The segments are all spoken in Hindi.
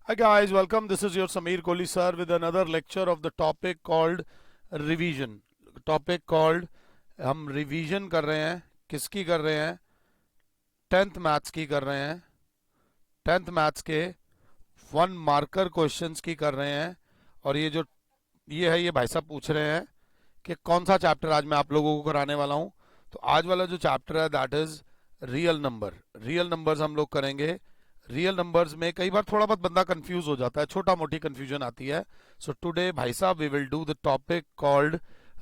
Hi guys, welcome. This is your Sameer Kohli sir with another lecture of the topic called revision. Topic called हम रिवीजन कर रहे हैं. किसकी कर रहे हैं? 10th मैथ्स की कर रहे हैं. 10th मैथ्स के 1 मार्कर क्वेश्चंस की कर रहे हैं. और ये भाई साहब पूछ रहे हैं कि कौन सा चैप्टर आज मैं आप लोगों को कराने वाला हूं. तो आज वाला जो चैप्टर है that is real number. Real numbers हम लोग करेंगे. रियल नंबर्स में कई बार थोड़ा बहुत बंदा कंफ्यूज हो जाता है, छोटा मोटी कंफ्यूजन आती है. सो टुडे भाई साहब we will do the topic called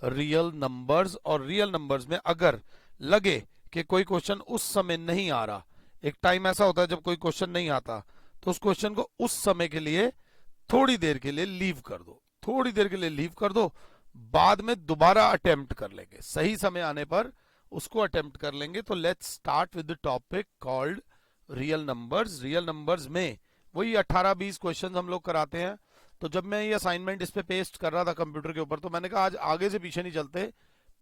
real numbers. और रियल नंबर्स में अगर लगे कि कोई क्वेश्चन उस समय नहीं आ रहा, एक टाइम ऐसा होता है जब कोई क्वेश्चन नहीं आता, तो उस क्वेश्चन को उस समय के लिए थोड़ी देर के लिए लीव कर दो. थोड़ी देर के लिए लीव कर दो, बाद में दोबारा अटेम्प्ट कर लेंगे. सही समय आने पर उसको अटेम्प्ट कर लेंगे. तो let's start with the topic called real numbers. Real numbers में वही 18-20 क्वेश्चन हम लोग कराते हैं. तो जब मैं ये असाइनमेंट इस पे पेस्ट कर रहा था कंप्यूटर के ऊपर, तो मैंने कहा आज आगे से पीछे नहीं चलते,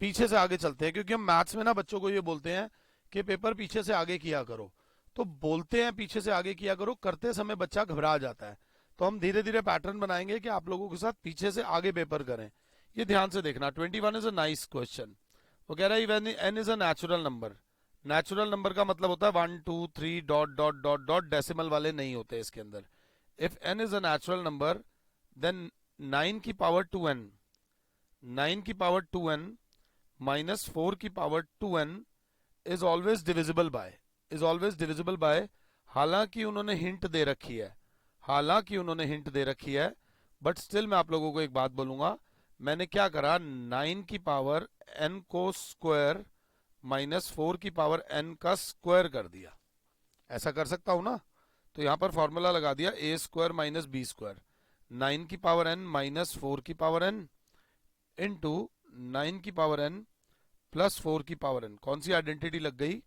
पीछे से आगे चलते हैं. क्योंकि हम मैथ्स में ना बच्चों को ये बोलते हैं कि पेपर पीछे से आगे किया करो. तो बोलते हैं पीछे से आगे किया करो, करते समय बच्चा घबरा जाता है. तो हम धीरे धीरे पैटर्न बनाएंगे कि आप लोगों के साथ पीछे से आगे पेपर करें. ये ध्यान से देखना. 21 इज अ नाइस क्वेश्चन. वो कह रहा है n is a natural number. Natural number का मतलब होता है 1 2 3 dot dot dot dot, decimal वाले नहीं होते इसके अंदर. If n is a natural number then 9 की पावर 2n, 9 की पावर 2n माइनस 4 की power 2n is always divisible by, is always divisible by. हालांकि उन्होंने हिंट दे रखी है, हालांकि उन्होंने हिंट दे रखी है, बट स्टिल मैं आप लोगों को एक बात बोलूंगा. मैंने क्या करा, 9 की पावर n को स्क्वायर माइनस 4 की पावर n का स्क्वायर कर दिया. ऐसा कर सकता हूं ना. तो यहां पर फॉर्मूला लगा दिया ए स्क्वायर माइनस बी स्क्वायर. 9 की पावर n माइनस 4 की पावर n इंटू 9 की पावर n प्लस 4 की पावर n. कौन सी आइडेंटिटी लग गई?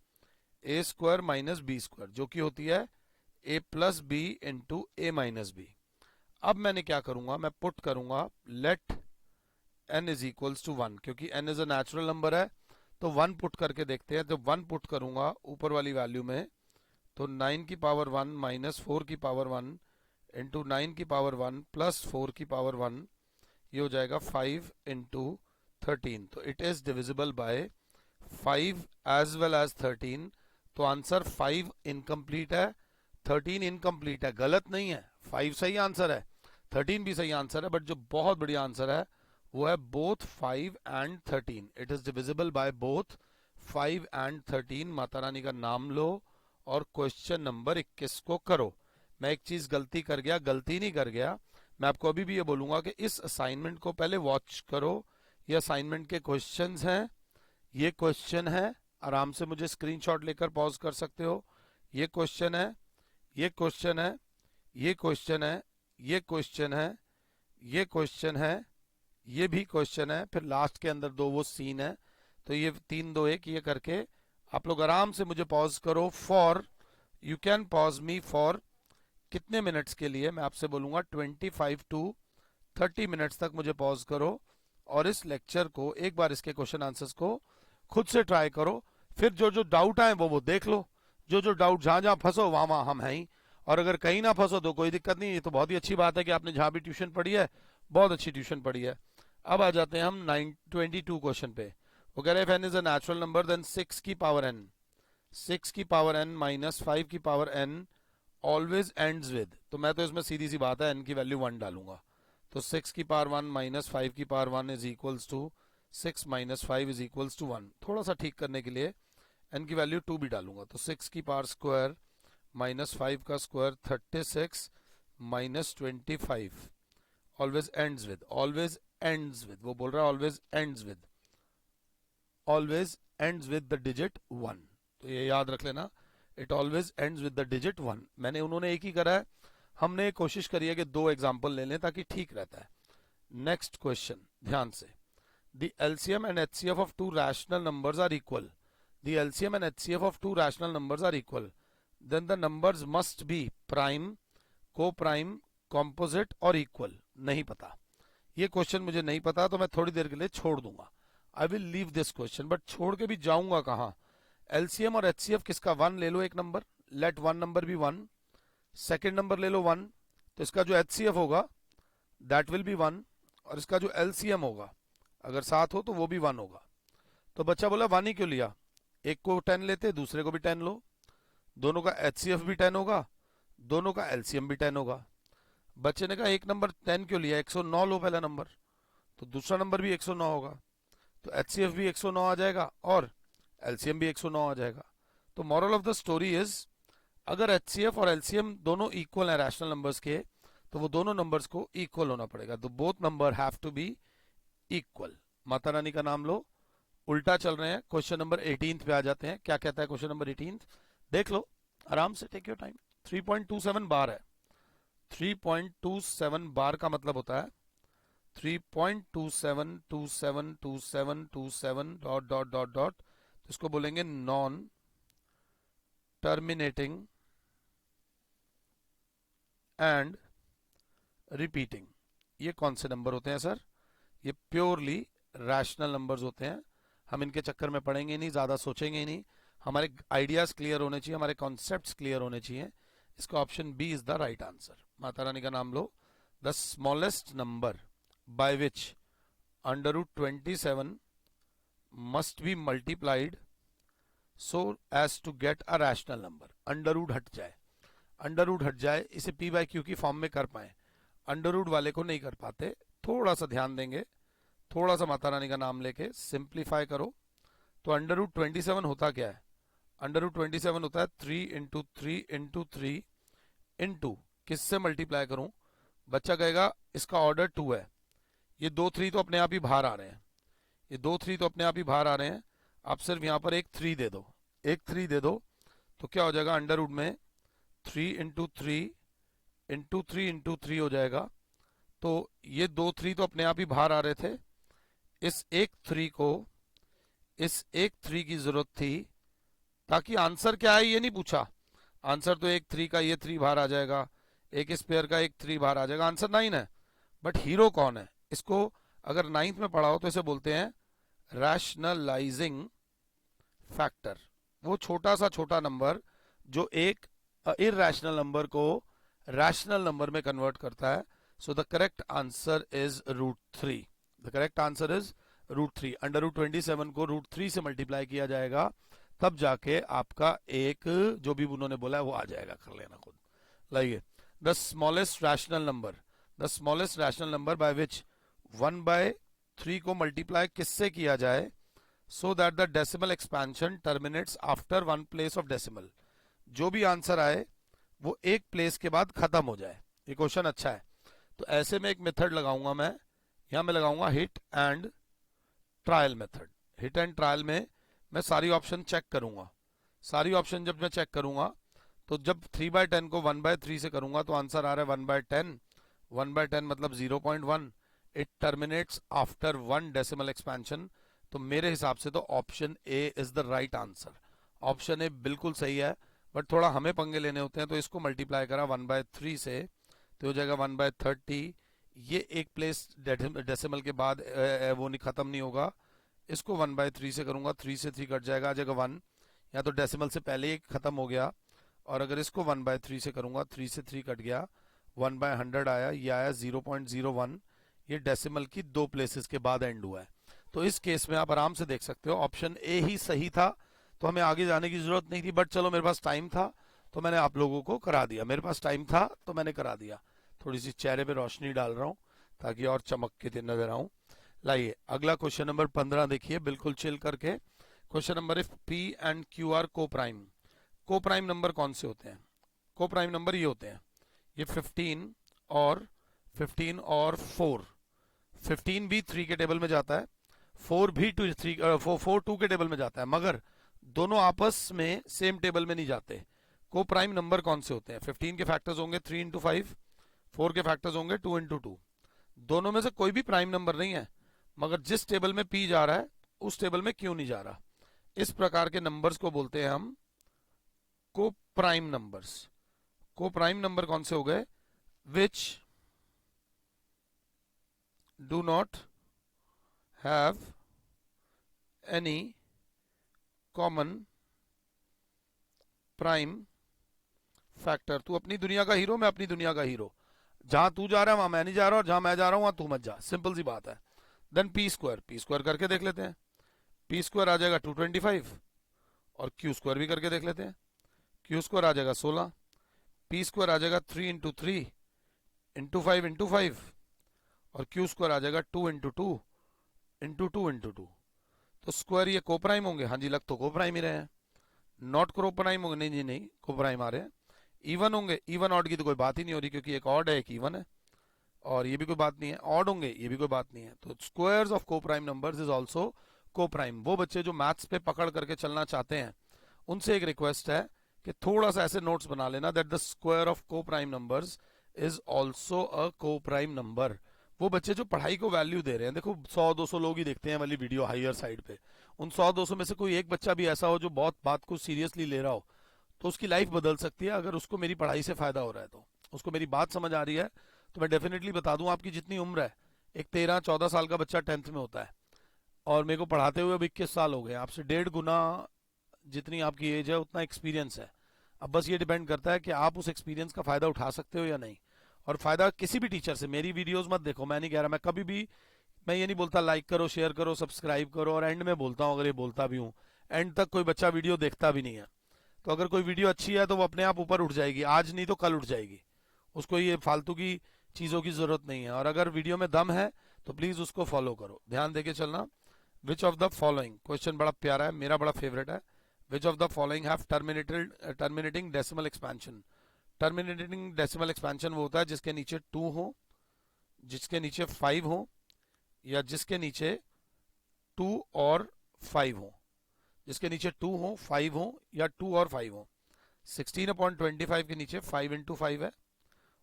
A square minus b square, जो कि होती है a plus b into a minus b. अब मैंने क्या करूंगा, मैं पुट करूंगा let n is equals to 1. क्योंकि n is a natural number है, तो 1 पुट करके देखते हैं. जब 1 पुट करूंगा ऊपर वाली वैल्यू में, तो 9 की पावर 1 माइनस 4 की पावर 1 इंटू 9 की पावर 1 प्लस 4 की पावर 1, ये हो जाएगा 5 इंटू 13. तो it is divisible by 5 as well as 13. तो आंसर 5 इनकम्प्लीट है, 13 इनकम्प्लीट है. गलत नहीं है, 5 सही आंसर है, 13 भी सही आंसर है. बट जो बहुत बढ़िया आंसर है वो है both 5 and 13. It is divisible by both 5 and 13. Mata Rani का नाम लो और क्वेश्चन नंबर 21 को करो. मैं एक चीज गलती कर गया, गलती नहीं कर गया. मैं आपको अभी भी ये बोलूंगा कि इस असाइनमेंट को पहले वॉच करो. ये असाइनमेंट के क्वेश्चंस हैं, ये क्वेश्चन है. आराम से मुझे स्क्रीनशॉट लेकर पॉज कर सकते हो. ये क्वेश्चन है, ये क्वेश्चन है, ये क्वेश्चन है, ये क्वेश्चन है, ये क्वेश्चन है, ये भी क्वेश्चन है. फिर लास्ट के अंदर 2 वो सीन है. तो ये 3 2 1 ये करके आप लोग आराम से मुझे पॉज करो. For you can pause me for कितने मिनट्स के लिए? मैं आपसे बोलूंगा 25 टू 30 मिनट्स तक मुझे पॉज करो. और इस लेक्चर को एक बार, इसके क्वेश्चन आंसर्स को खुद से ट्राई करो. फिर जो जो डाउट आए वो देख लो. जो जो डाउट, जहां जहां फंसो वहां वहां हम हैं ही. और अगर कहीं ना फंसो तो कोई दिक्कत नहीं. ये तो बहुत ही अच्छी बात है कि आपने जहां भी ट्यूशन पढ़ी है, बहुत अच्छी ट्यूशन पढ़ी है. अब आ जाते हैं हम 22 क्वेश्चन पे. वो कह रहे हैं n is a natural number then 6 की पावर n, 6 की पावर n माइनस 5 की power n always ends with. तो मैं तो इसमें सीधी सी बात है n की वैल्यू 1 डालूंगा. तो 6 की पावर 1 माइनस 5 की power 1 is equals to 6 minus 5 is equals to 1. थोड़ा सा ठीक करने के लिए n की वैल्यू 2 भी डालूंगा. तो 6 की पावर स्क्वायर माइनस 5 का square 36 minus 25 always ends with, always ends with. वो बोल रहा है always ends with, always ends with the digit 1. तो ये याद रख लेना, it always ends with the digit 1. मैंने उन्होंने एक ही करा है, हमने कोशिश करी है कि 2 एग्जांपल ले लें ताकि ठीक रहता है. नेक्स्ट क्वेश्चन ध्यान से. The LCM and HCF of 2 rational numbers are equal. The LCM and HCF of 2 rational numbers are equal. Then the numbers must be prime, coprime, composite और इक्वल. नहीं पता, ये क्वेश्चन मुझे नहीं पता, तो मैं थोड़ी देर के लिए छोड़ दूंगा. I will leave this question. But छोड़ के भी जाऊंगा कहां? एलसीएम और एचसीएफ किसका? 1 ले लो एक नंबर, लेट 1 नंबर भी 1. सेकेंड नंबर ले लो 1, तो इसका जो HCF होगा दैट विल बी 1, और इसका जो LCM होगा अगर 7 हो तो वो भी 1 होगा। तो बच्चा बोला 1 ही क्यों लिया, एक को 10 लेते दूसरे को भी 10 लो, दोनों का HCF भी 10 होगा, दोनों का LCM भी 10 होगा। बच्चे ने कहा एक नंबर 10 क्यों लिया, 109 लो पहला नंबर, तो दूसरा नंबर भी 109 होगा, तो HCF भी 109 आ जाएगा और LCM भी 109 आ जाएगा। तो moral of the story is, अगर HCF और LCM दोनों इक्वल है रैशनल नंबर्स के, तो वो दोनों नंबर्स को इक्वल होना पड़ेगा। तो both number have to be equal. माता रानी का नाम लो। उल्टा चल रहे हैं, क्वेश्चन नंबर 18 पे आ जाते हैं। क्या कहता है क्वेश्चन नंबर 18, देख लो आराम से, टेक योर टाइम। 3.27 बार है। 3.27 बार का मतलब होता है 3.27272727 डॉट डॉट डॉट डॉट, इसको बोलेंगे नॉन टर्मिनेटिंग एंड रिपीटिंग। ये कौन से नंबर होते हैं सर, ये प्योरली रैशनल नंबर्स होते हैं। हम इनके चक्कर में पड़ेंगे नहीं, ज्यादा सोचेंगे नहीं, हमारे आइडियाज क्लियर होने चाहिए, हमारे कॉन्सेप्ट्स क्लियर होने चाहिए। इसका option B is the right answer. Mata रानी का नाम लो। The smallest number by which under root 27 must be multiplied so as to get a rational number। Under root हट जाए, अंडर रूट हट जाए, इसे p बाई क्यू की फॉर्म में कर पाए, अंडर रूट वाले को नहीं कर पाते। थोड़ा सा ध्यान देंगे, थोड़ा सा माता रानी का नाम लेके सिंप्लीफाई करो। तो अंडर रूट 27 होता क्या है, अंडर रूट 27 होता है 3 इंटू 3 इंटू 3 इंटू किससे मल्टीप्लाई करूं, बच्चा कहेगा इसका ऑर्डर 2 है, ये 2 3 तो अपने आप ही बाहर आ रहे हैं, ये 2 3 तो अपने आप ही बाहर आ रहे हैं, आप सिर्फ यहां पर एक 3 दे दो, एक 3 दे दो, तो क्या हो जाएगा अंडर रूट में 3 इंटू 3 इंटू 3 इंटू 3 हो जाएगा। तो ये 2 3 तो अपने आप ही बाहर आ रहे थे, इस एक 3 को, इस एक 3 की जरूरत थी ताकि आंसर क्या है ये नहीं पूछा, आंसर तो एक 3 का ये 3 बाहर आ जाएगा, एक स्पेयर का एक 3 बाहर आ जाएगा, आंसर 9 है। बट हीरो कौन है, इसको अगर 9th में पढ़ा हो तो इसे बोलते हैं रैशनलाइजिंग फैक्टर। वो छोटा सा छोटा नंबर जो एक इरैशनल नंबर को रैशनल नंबर में कन्वर्ट करता है। So the correct answer is root 3। The correct answer is root 3। Under root 27 को रूट 3 से मल्टीप्लाई किया जाएगा, तब जाके आपका एक जो भी उन्होंने बोला है वो आ जाएगा, कर लेना खुद। लाइए, the smallest rational number, the smallest rational number by which 1/3 को मल्टीप्लाई किससे किया जाए so that the decimal expansion terminates after 1 place of decimal. जो भी आंसर आए वो एक प्लेस के बाद खत्म हो जाए। ये क्वेश्चन अच्छा है। तो ऐसे में एक मेथड लगाऊंगा मैं, यहां मैं लगाऊंगा hit and trial method. Hit and trial में मैं सारी ऑप्शन चेक करूंगा, सारी ऑप्शन जब मैं चेक करूंगा तो जब 3/10 को 1/3 से करूंगा तो आंसर आ रहा है 1/10, 1/10 मतलब 0.1, it terminates after 1 decimal expansion. तो मेरे हिसाब से तो option A is the right answer. Option A बिल्कुल सही है, बट थोड़ा हमें पंगे लेने होते हैं, तो इसको मल्टीप्लाई करा 1/3 से तो हो जाएगा 1/30। ये एक प्लेस डेसिमल के बाद वो नहीं खत्म नहीं होगा, इसको 1/3 से करूंगा, 3 से 3 कट जाएगा, आ जाएगा 1, या तो डेसिमल से पहले ही खत्म हो गया। और अगर इसको 1/3 से करूंगा, 3 से 3 कट गया, 1/100 आया, ये आया 0.01। ये डेसिमल की 2 प्लेसेस के बाद एंड हुआ है। तो इस केस में आप आराम से देख सकते हो ऑप्शन ए ही सही था, तो हमें आगे जाने की जरूरत नहीं थी। बट चलो, मेरे पास टाइम था तो मैंने आप लोगों को करा दिया, मेरे पास टाइम था तो मैंने करा दिया। थोड़ी सी चेहरे पे रोशनी डाल रहा हूं ताकि और चमक के नजर आऊं। लाइए, अगला क्वेश्चन नंबर 15 देखिए, बिल्कुल चिल करके। Question number if P and Q are को प्राइम। को प्राइम नंबर कौन से होते हैं? को प्राइम नंबर ये होते हैं, ये 15 और 4। 15 भी 3 के टेबल में जाता है, 4 भी 2 के टेबल में जाता है, मगर दोनों आपस में सेम टेबल में नहीं जाते। को प्राइम नंबर कौन से होते हैं? 15 के फैक्टर्स होंगे 3 इंटू 5, 4 के फैक्टर्स होंगे 2 इंटू 2। दोनों में से कोई भी प्राइम नंबर नहीं है, मगर जिस टेबल में पी जा रहा है उस टेबल में क्यों नहीं जा रहा। इस प्रकार के नंबर्स को बोलते हैं हम को प्राइम नंबर्स। को प्राइम नंबर कौन से हो गए? Which do not have any common prime factor. तू अपनी दुनिया का हीरो, मैं अपनी दुनिया का हीरो। जहां तू जा रहा है वहां मैं नहीं जा रहा, और जहां मैं जा रहा हूं वहां तू मत जा, सिंपल सी बात है। देन पी स्क्वायर करके देख लेते हैं। पी स्क्वायर आ जाएगा 225, और क्यू स्क्वायर भी करके देख लेते हैं। क्यू स्क्वायर आ जाएगा 16, पी स्क्वायर आ जाएगा 3 इंटू 3 इंटू 5 इंटू 5, और क्यू स्क्वायर आ जाएगा 2 इंटू 2 इंटू 2 इंटू 2। तो स्क्वायर ये कोप्राइम होंगे, हाँ जी लग तो कोप्राइम ही रहे हैं। नॉट कोप्राइम होंगे, नहीं जी नहीं, कोप्राइम आ रहे हैं। इवन होंगे, इवन ऑड की तो कोई बात ही नहीं हो रही, क्योंकि एक ऑड है एक इवन है, और ये भी कोई बात नहीं है। ऑड होंगे, ये भी कोई बात नहीं है। तो squares of coprime numbers is also coprime. वो बच्चे जो मैथ्स पे पकड़ करके चलना चाहते हैं, उनसे एक रिक्वेस्ट है कि थोड़ा सा ऐसे नोट्स बना लेना, that the square of coprime numbers is also a coprime number. वो बच्चे जो पढ़ाई को वैल्यू दे रहे हैं, देखो 100-200 लोग ही देखते हैं वाली वीडियो हायर साइड पे, उन 100-200 में से कोई एक बच्चा भी ऐसा हो जो बहुत बात को सीरियसली ले रहा हो, तो उसकी लाइफ बदल सकती है अगर उसको मेरी पढ़ाई से फायदा हो रहा है। तो उसको मेरी बात समझ आ रही है, तो मैं डेफिनेटली बता दूं, आपकी जितनी उम्र है, एक 13-14 साल का बच्चा 10th में होता है, और मेरे को पढ़ाते हुए अब 21 साल हो गए, आपसे 1.5 गुना जितनी आपकी एज है उतना एक्सपीरियंस है। अब बस ये डिपेंड करता है कि आप उस एक्सपीरियंस का फायदा उठा सकते हो या नहीं। और फायदा किसी भी टीचर से, मेरी वीडियोस मत देखो, मैं नहीं कह रहा, मैं कभी भी, मैं ये नहीं बोलता लाइक करो, शेयर करो, सब्सक्राइब करो, और एंड में बोलता हूँ, अगर ये बोलता भी हूँ, एंड तक कोई बच्चा वीडियो देखता भी नहीं है। तो अगर कोई वीडियो अच्छी है तो वो अपने आप ऊपर उठ जाएगी, आज नहीं तो कल उठ जाएगी, उसको ये फालतू की चीज़ों की जरूरत नहीं है। और अगर वीडियो में दम है तो प्लीज़ उसको फॉलो करो, ध्यान देके चलना। विच ऑफ द फॉलोइंग, क्वेश्चन बड़ा प्यारा है, मेरा बड़ा फेवरेट है। विच of the following have terminating decimal expansion. Terminating decimal expansion वो होता है जिसके नीचे 2 हो, जिसके नीचे 5 हो, या जिसके नीचे 2 और 5 हो। जिसके नीचे 2 हो, 5 हो, या 2 और 5 हो। 16/25 के नीचे 5 इंटू 5 है,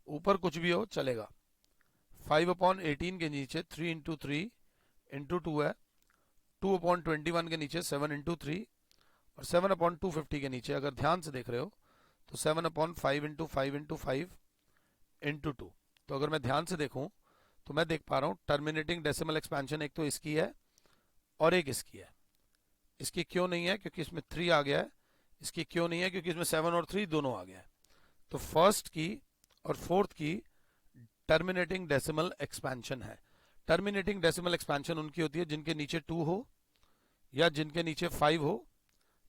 ऊपर कुछ भी हो चलेगा। 5/18 के नीचे 3 इंटू 3 इंटू 2 है। 2/21 के नीचे 7 इंटू 3, और 7/250 के नीचे, अगर ध्यान से देख रहे हो तो 7/5 इंटू 5 इंटू 5 इंटू 2। तो अगर मैं ध्यान से देखूं तो मैं देख पा रहा हूं टर्मिनेटिंग डेसिमल एक्सपेंशन एक तो इसकी है और एक इसकी है। इसकी क्यों नहीं है? क्योंकि इसमें 3 आ गया है। इसकी क्यों नहीं है? क्योंकि इसमें 7 और 3 दोनों आ गया है। तो फर्स्ट की और फोर्थ की टर्मिनेटिंग डेसिमल एक्सपेंशन है। टर्मिनेटिंग डेसिमल एक्सपेंशन उनकी होती है जिनके नीचे 2 हो, या जिनके नीचे 5 हो,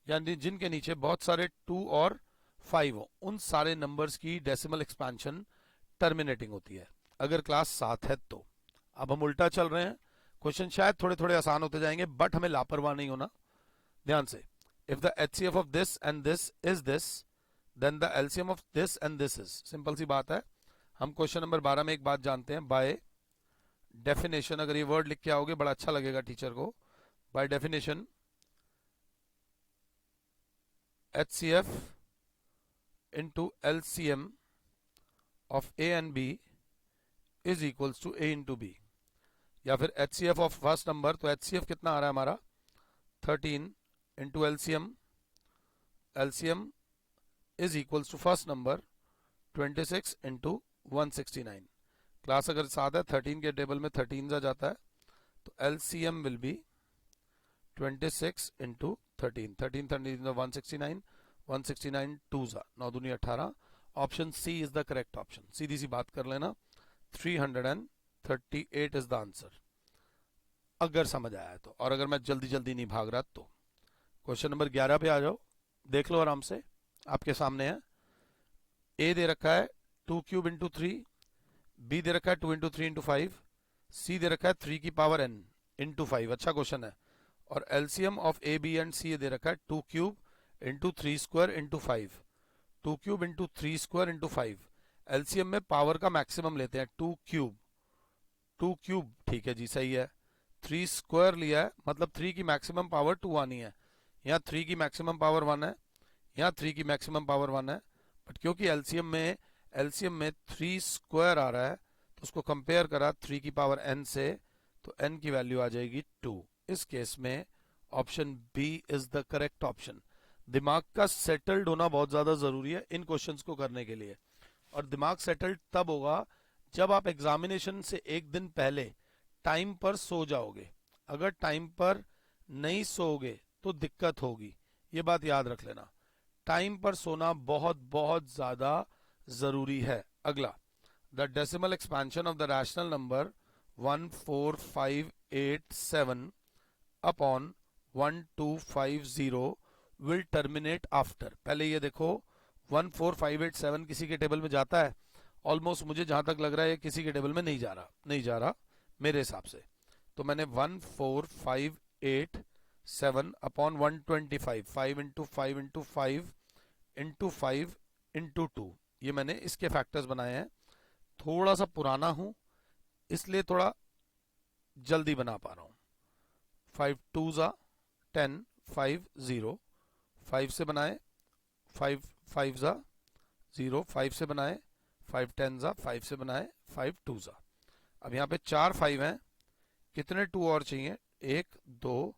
या जिनके नीचे बहुत सारे 2 और 5 हो। उन सारे नंबर्स की डेसिमल एक्सपेंशन टर्मिनेटिंग होती है, अगर क्लास 7 है तो। अब हम उल्टा चल रहे हैं, क्वेश्चन शायद थोड़े थोड़े आसान होते जाएंगे, बट हमें लापरवाह नहीं होना। ध्यान से, if the HCF of this and this is this, then the LCM of this and this is. Simple सी बात है। हम क्वेश्चन नंबर 12 में एक बात जानते हैं, बाय डेफिनेशन, अगर ये वर्ड लिख के आओगे बड़ा अच्छा लगेगा टीचर को। By definition HCF into LCM of A and B is equals to A into B, या फिर HCF of फर्स्ट नंबर, तो HCF कितना आ रहा है हमारा 13 into LCM is equals to first number 26 into 169। Class अगर 7 है, 13 के टेबल में 13 जा जाता है, तो LCM will be 26 into 13, 13 13 169, 169 2 9 दूनी 18। Option C is the correct option. सीधी सी बात कर लेना, 338 इज द आंसर, अगर समझ आया है तो। और अगर मैं जल्दी जल्दी नहीं भाग रहा तो। क्वेश्चन नंबर 11 पे आ जाओ, देख लो आराम से, आपके सामने है। ए दे रखा है 2 क्यूब इंटू 3, बी दे रखा है 2 इंटू 3 इंटू 5, सी दे रखा है 3 की पावर n इंटू 5। अच्छा क्वेश्चन है। और LCM of A B and C दे रखा है 2 cube into 3 square into 5, 2 cube into 3 square into 5। LCM में पावर का मैक्सिमम लेते हैं, 2 क्यूब, 2 क्यूब ठीक है जी, सही है। 3 स्क्वायर लिया है, मतलब 3 की मैक्सिमम पावर 2 आनी है। यहाँ 3 की मैक्सिमम पावर 1 है, यहाँ 3 की मैक्सिमम पावर 1 है, बट क्योंकि एलसीएम में 3 स्क्वायर आ रहा है, तो उसको कंपेयर करा 3 की पावर n से, तो n की वैल्यू आ जाएगी 2। इस केस में option B is the correct option. दिमाग का सेटल्ड होना बहुत ज्यादा जरूरी है इन क्वेश्चंस को करने के लिए। और दिमाग सेटल्ड तब होगा जब आप एग्जामिनेशन से एक दिन पहले टाइम पर सो जाओगे। अगर टाइम पर नहीं सोओगे तो दिक्कत होगी, ये बात याद रख लेना। टाइम पर सोना बहुत बहुत ज्यादा जरूरी है। अगला, the decimal expansion of the rational number 14587 upon 1250 will terminate after. पहले ये देखो 14587 किसी के टेबल में जाता है? ऑलमोस्ट मुझे जहां तक लग रहा है किसी के टेबल में नहीं जा रहा मेरे हिसाब से। तो मैंने 14587 upon 125, 5 into 5 into 5 into 5 into 2, ये मैंने इसके फैक्टर्स बनाए हैं। थोड़ा सा पुराना हूं इसलिए थोड़ा जल्दी बना पा रहा हूं। 5 2 ज़ा 10, 5 0, 5 से बनाए, 5 5 ज़ा 0, 5 से बनाए, 5 10 ज़ा 5 से बनाए, 5 2 ज़ा। अब यहाँ पे 4 5 हैं, कितने 2 और चाहिए? 1 2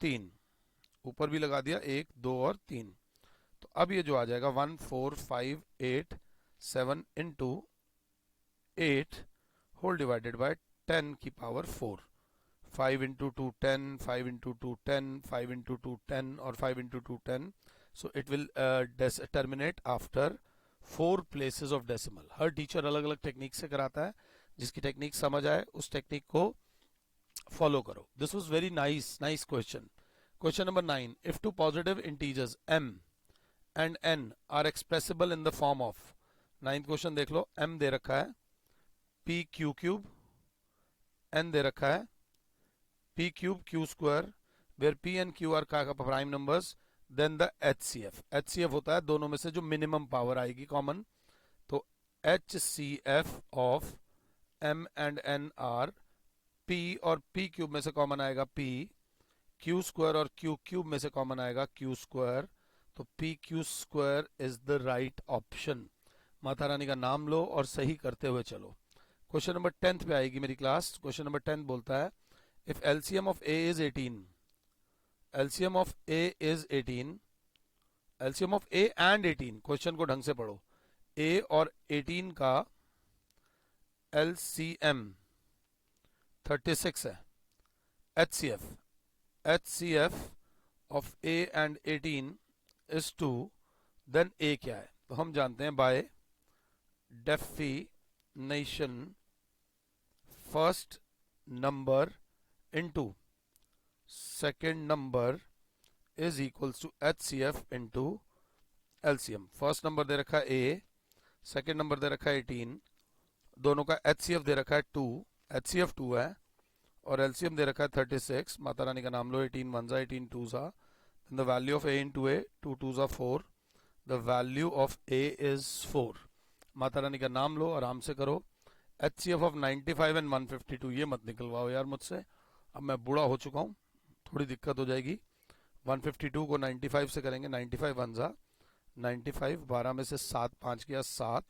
3, ऊपर भी लगा दिया 1 2 और 3। तो अब ये जो आ जाएगा 14587 इंटू 8 होल डिवाइडेड बाय 10 की पावर 4। 5 इंटू 2 10, 5 इंटू 2 10, 5 इंटू 2 10 और 5 into 2 10। So it will terminate after 4 places of decimal. Her teacher अलग अलग टेक्निक से कराता है, जिसकी टेक्निक समझ आए उस टेक्निक को फॉलो करो। This was very nice question. Question number 9, if two positive integers m and n are expressible in the form of। 9th question देख लो, m दे रखा है p q क्यूब, n दे रखा है p cube q square, where p and q are prime numbers, then the HCF होता है दोनों में से जो मिनिमम पावर आएगी कॉमन। तो HCF of m and n are p और p क्यूब में से कॉमन आएगा p, q स्क्वायर और q क्यूब में से कॉमन आएगा q स्क्वायर। तो P Q square is the right option. Mata Rani का नाम लो और सही करते हुए चलो। क्वेश्चन नंबर 10th पे आएगी मेरी क्लास। क्वेश्चन नंबर 10 बोलता है if LCM of A is 18, LCM of A is 18, LCM of A and 18, question को ढंग से पढ़ो, ए और 18 का एलसीएम 36 है। HCF of A and 18 is 2, then A क्या है? तो हम जानते हैं by definition first number into second number is equals to HCF into LCM। First number दे रखा है A, सेकेंड नंबर दे रखा है 18, दोनों का HCF दे रखा है 2, HCF 2 है, और LCM दे रखा है 36। माता रानी का नाम लो, 18 1 18 2 then the value of a into a, 2 2s are 4, the value of a is 4। Mata Rani का नाम लो, आराम से करो। HCF of 95 and 152, ये मत निकलवाओ यार मुझसे, अब मैं बूढ़ा हो चुका हूँ, थोड़ी दिक्कत हो जाएगी। 152 को 95 से करेंगे, 95 1 जा 95, 12 में से 7 5 किया 7,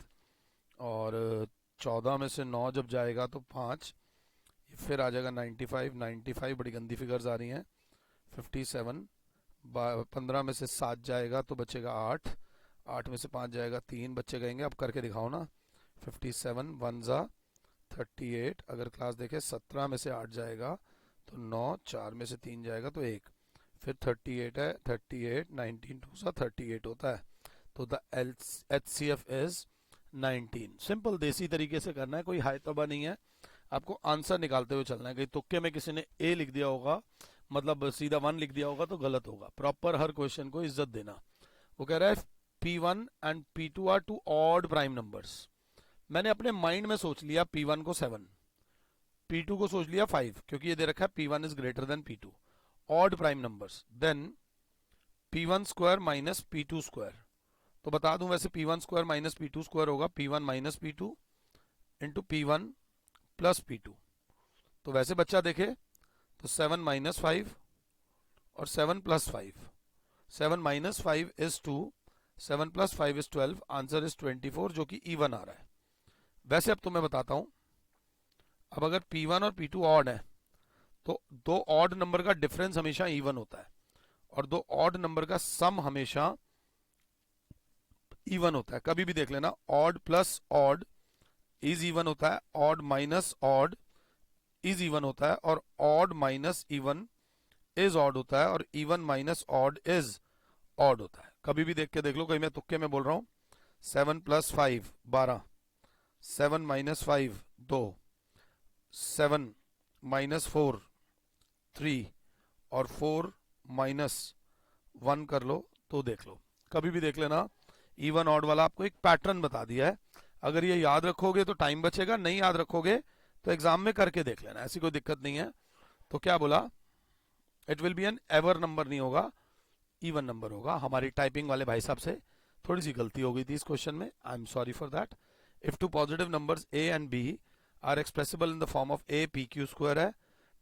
और 14 में से 9 जब जाएगा तो 5, फिर आ जाएगा 95, बड़ी गंदी फिगर्स आ रही हैं। 57, 15 में से 7 जाएगा तो बचेगा 8, 8 में से 5 जाएगा 3, बच्चे कहेंगे अब करके दिखाओ ना। 57 1 जा 38, अगर क्लास देखे 17 में से 8 जाएगा तो 9, 4 में से 3 जाएगा तो 1, फिर 38 है, 38 19 2 जा 38 होता है। तो द HCF इज 19। सिंपल देसी तरीके से करना है, कोई हाई तबा नहीं है, आपको आंसर निकालते हुए चलना है। कहीं तुक्के में किसी ने ए लिख दिया होगा, मतलब सीधा 1 लिख दिया होगा तो गलत होगा। प्रॉपर हर क्वेश्चन को इज्जत देना। वो कह रहा है P1 and P2 are two odd prime numbers. मैंने अपने माइंड में सोच लिया P1 को 7, P2 को सोच लिया 5, क्योंकि ये दे रखा है P1 is greater than P2, odd prime numbers. Then P1 square minus P2 square, तो बता दूं वैसे P1 square minus P2 square होगा P1 minus P2 into P1 plus P2। तो वैसे बच्चा देखे तो 7 माइनस 5 और 7 plus 5, 7 minus 5 is 2, 7 plus 5 is 12, answer is 24, जो कि इवन आ रहा है। वैसे अब तो मैं बताता हूं, अब अगर P1 और P2 ऑड है तो दो ऑड नंबर का डिफरेंस हमेशा इवन होता है, और दो ऑड नंबर का सम हमेशा इवन होता है। कभी भी देख लेना, odd plus odd is even होता है, odd minus odd is even होता है, और odd minus even is odd होता है, और even minus odd is odd होता है। कभी भी देख के देख लो, कहीं मैं तुक्के में बोल रहा हूं। 7 प्लस 5 12, 7 माइनस 5 2, 7 माइनस 4 3 और 4 माइनस 1 कर लो तो देख लो। कभी भी देख लेना, इवन ऑड वाला आपको एक पैटर्न बता दिया है। अगर ये याद रखोगे तो टाइम बचेगा, नहीं याद रखोगे तो एग्जाम में करके देख लेना, ऐसी कोई दिक्कत नहीं है। तो क्या बोला, it will be an even number नहीं होगा, इवन नंबर होगा। हमारी टाइपिंग वाले भाई साहब से थोड़ी सी गलती हो गई थी इस क्वेश्चन में, I am sorry for that. If two positive numbers A and B are expressible in the form of A P Q square है,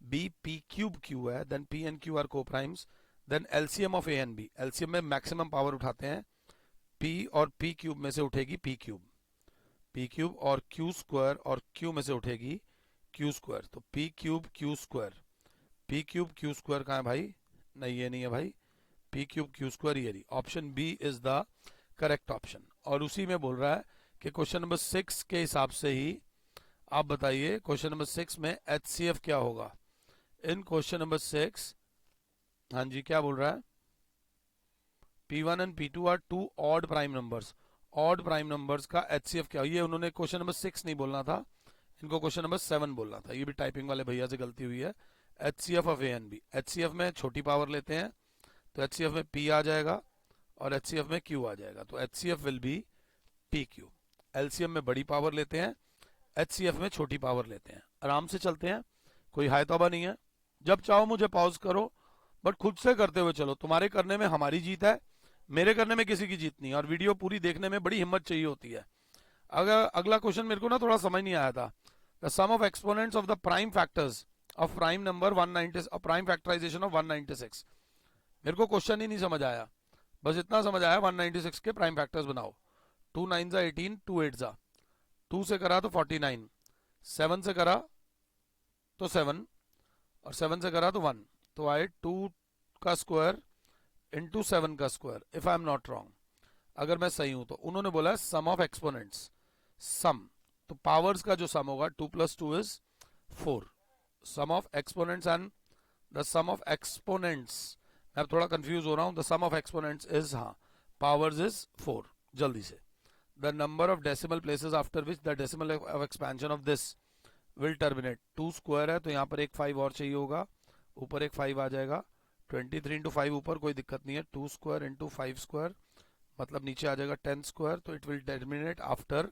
बी पी क्यूब क्यू है, then P and Q are coprimes, then LCM of A and B, LCM में मैक्सिमम पावर उठाते हैं, पी और पी क्यूब में से उठेगी पी क्यूब, पी क्यूब और क्यू स्क्वायर और क्यू में से उठेगी क्यू स्क्वायर, तो P cube Q square, P cube Q square कहाँ है भाई, नहीं ये नहीं है भाई, पी क्यूब क्यू स्क्वायर ये रही, option B is the correct option. और उसी में बोल रहा है कि क्वेश्चन नंबर 6 के हिसाब से ही आप बताइए क्वेश्चन नंबर 6 में एचसीएफ क्या होगा। इन क्वेश्चन नंबर 6, हाँ जी क्या बोल रहा है, P1 and P2 are two odd prime numbers, odd prime numbers का एचसीएफ क्या, ये उन्होंने क्वेश्चन नंबर 6 नहीं बोलना था, इनको क्वेश्चन नंबर 7 बोलना था, ये भी टाइपिंग वाले भैया से गलती हुई है। HCF of A and b, HCF में छोटी पावर लेते हैं तो एचसीएफ में P आ जाएगा और एचसीएफ में Q आ जाएगा, तो HCF will be PQ। LCM में बड़ी पावर लेते हैं, एचसीएफ में छोटी पावर लेते हैं। आराम से चलते हैं, कोई हाय तौबा नहीं है, जब चाहो मुझे पॉज करो, बट खुद से करते हुए चलो। तुम्हारे करने में हमारी जीत है, मेरे करने में किसी की जीत नहीं, और वीडियो पूरी देखने में बड़ी हिम्मत चाहिए होती है। अगर अगला क्वेश्चन मेरे को ना थोड़ा समझ नहीं आया था, the sum of exponents of the prime factors of prime number 190, prime factorization of 196, मेरे को क्वेश्चन ही नहीं समझ आया, बस इतना समझ आया 196 के प्राइम फैक्टर्स बनाओ। 2 9 जा 18, 2 8 जा, 2 से करा तो 49, 7 से करा तो 7 और 7 से करा तो 1, तो आए 2 का स्क्वायर इंटू 7 का square, if I am not wrong, अगर मैं सही हूं तो। उन्होंने बोला सम ऑफ एक्सपोनेंट्स, सम, तो पावर्स का जो सम होगा 2 + 2 is 4, sum of exponents and the sum of exponents, मैं थोड़ा कंफ्यूज हो रहा हूं, the sum of exponents is, हाँ पावर्स इज 4, जल्दी से। The number of decimal places after which the decimal of expansion of this will terminate, 2 square है तो यहाँ पर एक 5 और चाहिए होगा, ऊपर एक 5 आ जाएगा, 23 इंटू 5 ऊपर कोई दिक्कत नहीं है, 2 स्क्वायर इंटू 5 स्क्वायर मतलब नीचे आ जाएगा 10 स्क्वायर, तो it will terminate after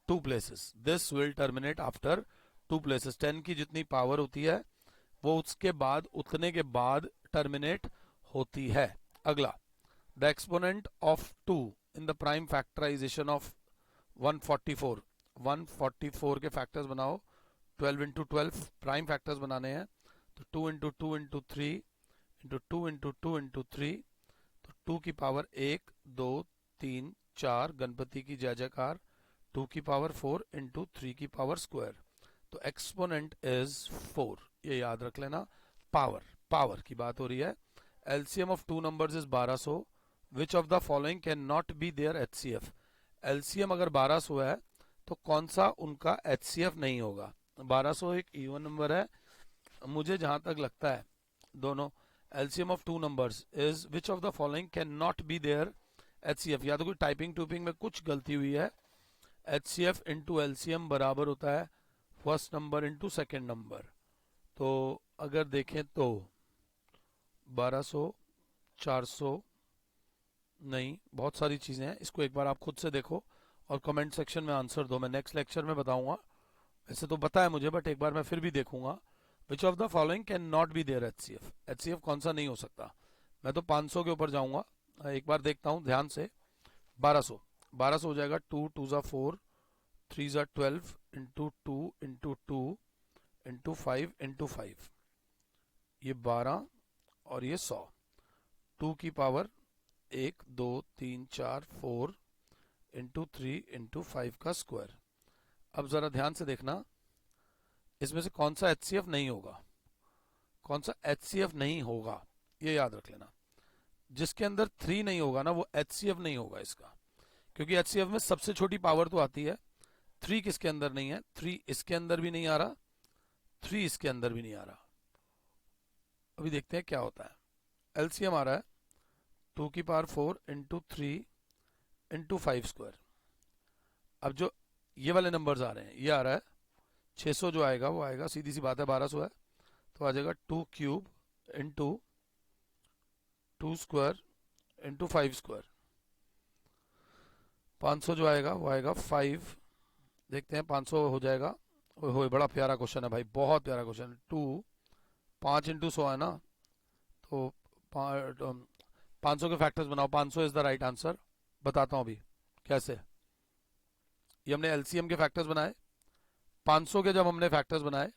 2 places, this will terminate after 2 places. 10 की जितनी पावर होती है वो उसके बाद, उतने के बाद टर्मिनेट होती है। अगला, the exponent of 2 in the prime factorization of 144, 144 के फैक्टर्स बनाओ, 12 इंटू 12 प्राइम फैक्टर्स बनाने हैं, तो 2 into 2 into 3 into 2 into 2 into 3, तो 2 की पावर 1 2 3 4, गणपति की जय जयकार, 2 की पावर 4 इंटू 3 की पावर स्क्वायर, तो एक्सपोनेंट इज 4, ये याद रख लेना। पावर, पावर की बात हो रही है। LCM of 2 numbers is 1200, which of the following can not be there HCF, LCM अगर 1200 है तो कौन सा उनका एचसीएफ नहीं होगा। 1200 एक इवन नंबर है, मुझे जहां तक लगता है दोनों, LCM of 2 numbers is which of the following can not be there HCF, या तो कोई टाइपिंग टूपिंग में कुछ गलती हुई है। एचसीएफ इंटू एलसीएम बराबर होता है first number into second number, तो अगर देखें तो 1200 400 नहीं, बहुत सारी चीजें हैं, इसको एक बार आप खुद से देखो और कमेंट सेक्शन में आंसर दो, मैं नेक्स्ट लेक्चर में बताऊंगा, वैसे तो पता है मुझे बट एक बार मैं फिर भी देखूंगा। Which of the following can not be there HCF, HCF कौन सा नहीं हो सकता। मैं तो 500 के ऊपर जाऊंगा, एक बार देखता हूं ध्यान से। 1200, 1200 हो जाएगा 2 2 जा 4 3 जा 12 इंटू 2 इंटू 2 इंटू 5 इंटू 5, ये 12 और ये 100, 2 की पावर 1 2 3 4 4 इंटू 3 इंटू 5 का स्क्वायर। अब जरा ध्यान से देखना, इसमें से कौन सा एचसीएफ नहीं होगा, कौन सा एचसीएफ नहीं होगा, ये याद रख लेना। जिसके अंदर 3 नहीं होगा ना वो एचसीएफ नहीं होगा इसका, क्योंकि एचसीएफ में सबसे छोटी पावर तो आती है, 3 किसके अंदर नहीं है, 3 इसके अंदर भी नहीं आ रहा, 3 इसके अंदर भी नहीं आ रहा। अभी देखते हैं क्या होता है। एलसीएम आ रहा है 2 की पावर 4 इंटू 3 इंटू 5 स्क्वायर। अब जो ये वाले नंबर्स आ रहे हैं, ये आ रहा है 600 जो आएगा वो आएगा, सीधी सी बात है 1200 है तो आ जाएगा 2 cube into 2 square into 5 square. 500 जो आएगा वो आएगा 5, देखते हैं 500 हो जाएगा। ओए होए बड़ा प्यारा क्वेश्चन है भाई, बहुत प्यारा क्वेश्चन है। 2 5 इंटू 100 है ना, तो 500 के फैक्टर्स बनाओ। 500 इज द राइट आंसर। बताता हूँ अभी कैसे। ये हमने एलसीएम के फैक्टर्स बनाए। 500 के जब हमने फैक्टर्स बनाए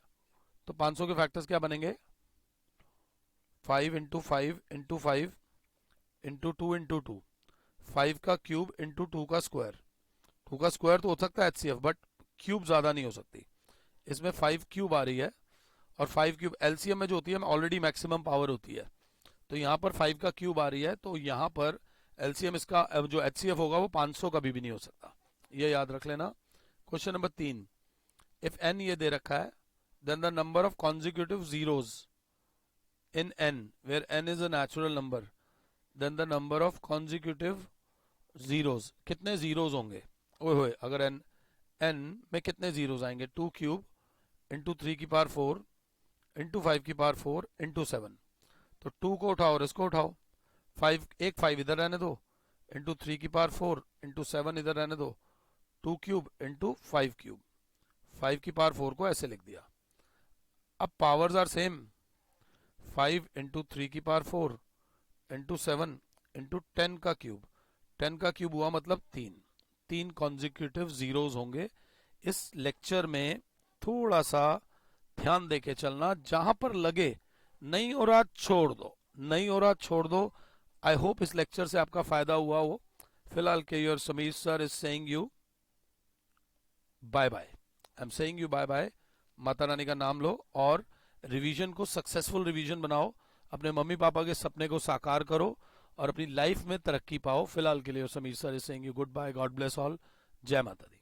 तो 500 के फैक्टर्स क्या बनेंगे, 5 इंटू 5 इंटू 5 इंटू 2 इंटू 2, 5 का क्यूब इंटू 2 का स्क्वायर। 2 का स्क्वायर तो हो सकता है एचसीएफ, बट क्यूब ज्यादा नहीं हो सकती। इसमें 5 क्यूब आ रही है, और 5 क्यूब एलसीएम में जो होती है ऑलरेडी मैक्सिमम पावर होती है, तो यहाँ पर 5 का क्यूब आ रही है, तो यहाँ पर एलसीएम इसका जो एचसीएफ होगा वो 500 कभी भी नहीं हो सकता, ये याद रख लेना। क्वेश्चन नंबर 3, इफ एन ये दे रखा है, then the number of consecutive zeros in n where n is a natural number, then the number of consecutive zeros, कितने जीरोज होंगे। ओए होए, अगर एन में कितने जीरोज आएंगे, 2 क्यूब इंटू 3 की पावर 4 इंटू 5 की पावर 4 इंटू 7। तो 2 को उठाओ और इसको उठाओ, 5 इधर रहने दो, इंटू 3 की पावर 4 इंटू 7 इधर रहने दो, 2 क्यूब इंटू 5 क्यूब, 5 की पावर 4 को ऐसे लिख दिया। अब पावर्स आर सेम, 5 इंटू 3 की पावर 4 इंटू 7 इंटू 10 का क्यूब, 10 का क्यूब हुआ मतलब 3 कॉन्जिक्यूटिव जीरोज होंगे। इस लेक्चर में थोड़ा सा ध्यान देके चलना, जहां पर लगे नहीं हो रहा छोड़ दो, नहीं हो रहा छोड़ दो। आई होप इस लेक्चर से आपका फायदा हुआ हो। फिलहाल के your Sameer sir is saying you bye bye, I am saying you bye bye. Mata रानी का नाम लो और रिवीजन को सक्सेसफुल रिवीजन बनाओ, अपने मम्मी पापा के सपने को साकार करो और अपनी लाइफ में तरक्की पाओ। फिलहाल के लिए Sameer sir is saying you goodbye, god bless all, जय माता दी।